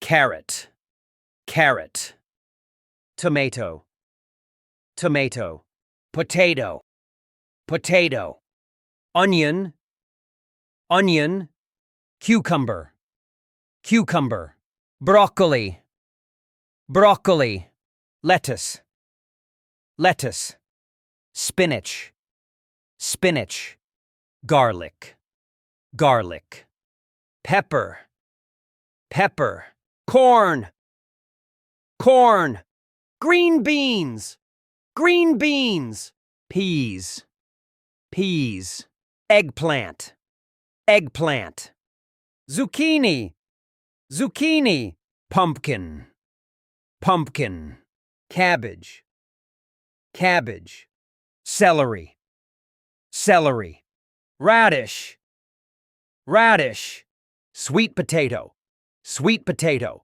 carrot, carrot, tomato, tomato, potato, potato, onion, onion, cucumber, cucumber, broccoli, broccoli, lettuce, lettuce, spinach, spinach, garlic, garlic, pepper, pepper, corn, corn, green beans, green beans, peas, peas, eggplant, eggplant, zucchini, zucchini, pumpkin, pumpkin, cabbage, cabbage, celery, celery, radish, radish, sweet potato, sweet potato,